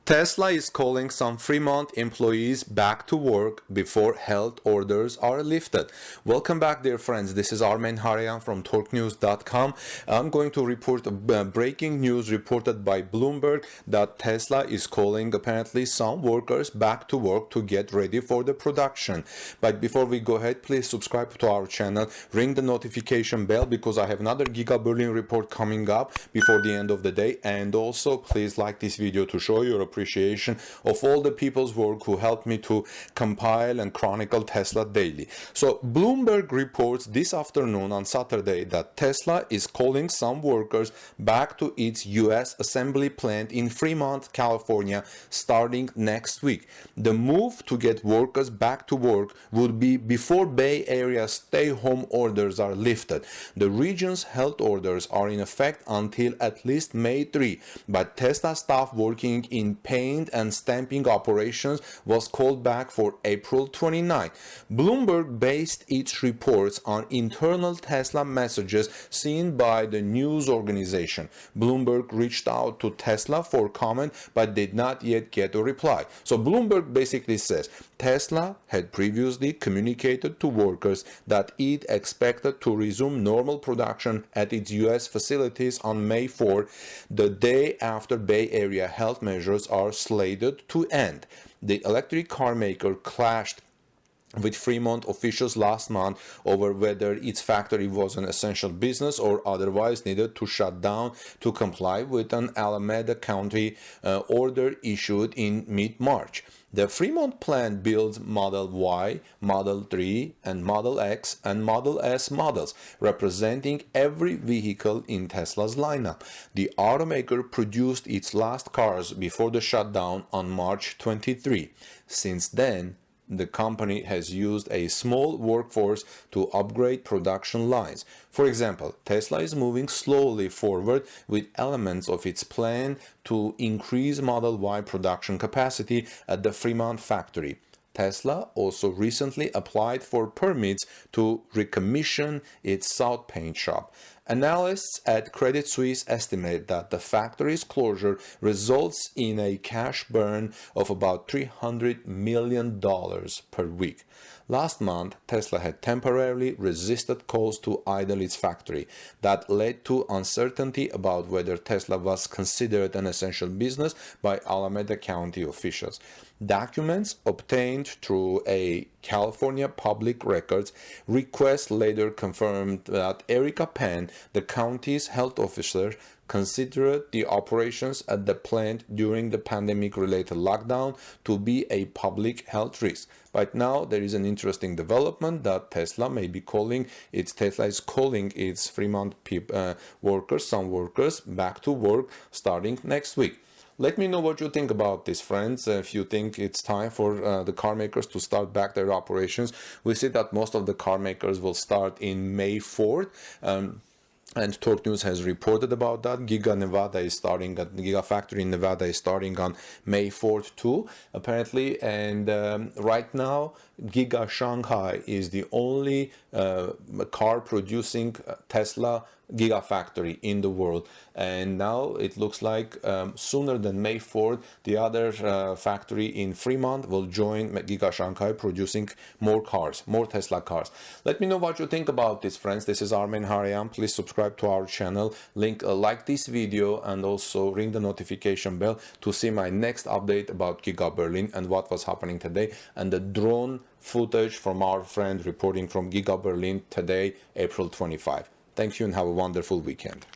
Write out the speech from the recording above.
Tesla is calling some Fremont employees back to work before health orders are lifted. Welcome back, dear friends. This is Armen Harayan from TorqueNews.com. I'm going to report breaking news reported by Bloomberg that Tesla is calling apparently some workers back to work to get ready for the production. But before we go ahead, please subscribe to our channel, ring the notification bell because I have another Giga Berlin report coming up before the end of the day. And also, please like this video to show your appreciation of all the people's work who helped me to compile and chronicle Tesla daily. So Bloomberg reports this afternoon on Saturday that Tesla is calling some workers back to its US assembly plant in Fremont, California, starting next week. The move to get workers back to work would be before Bay Area stay-home orders are lifted. The region's health orders are in effect until at least May 3, but Tesla staff working in paint and stamping operations was called back for April 29. Bloomberg based its reports on internal Tesla messages seen by the news organization. Bloomberg reached out to Tesla for comment but did not yet get a reply. So Bloomberg basically says Tesla had previously communicated to workers that it expected to resume normal production at its US facilities on May 4, the day after Bay Area health measures are slated to end. The electric car maker clashed with Fremont officials last month over whether its factory was an essential business or otherwise needed to shut down to comply with an Alameda County order issued in mid-March. The Fremont plant builds Model Y, Model 3, and Model X and Model S models, representing every vehicle in Tesla's lineup. The automaker produced its last cars before the shutdown on March 23. Since then, the company has used a small workforce to upgrade production lines. For example, Tesla is moving slowly forward with elements of its plan to increase Model Y production capacity at the Fremont factory. Tesla also recently applied for permits to recommission its South paint shop. Analysts at Credit Suisse estimate that the factory's closure results in a cash burn of about $300 million per week. Last month, Tesla had temporarily resisted calls to idle its factory. That led to uncertainty about whether Tesla was considered an essential business by Alameda County officials. Documents obtained through a California public records request later confirmed that Erica Penn, the county's health officer, considered the operations at the plant during the pandemic-related lockdown to be a public health risk. But now there is an interesting development that Tesla is calling its Fremont workers, some workers, back to work starting next week. Let me know what you think about this, friends. If you think it's time for the car makers to start back their operations. We see that most of the car makers will start in May 4th. And Torque News has reported about that. Giga factory in Nevada is starting on May 4th too, apparently. And right now, Giga Shanghai is the only car producing Tesla Gigafactory in the world, and now it looks like sooner than May 4th the other factory in Fremont will join Giga Shanghai producing more cars, more Tesla cars. Let me know what you think about this, friends. This is Armen Harayan. Please subscribe to our channel, like this video, and also ring the notification bell to see my next update about Giga Berlin and what was happening today, and the drone footage from our friend reporting from Giga Berlin today, April 25. Thank you and have a wonderful weekend.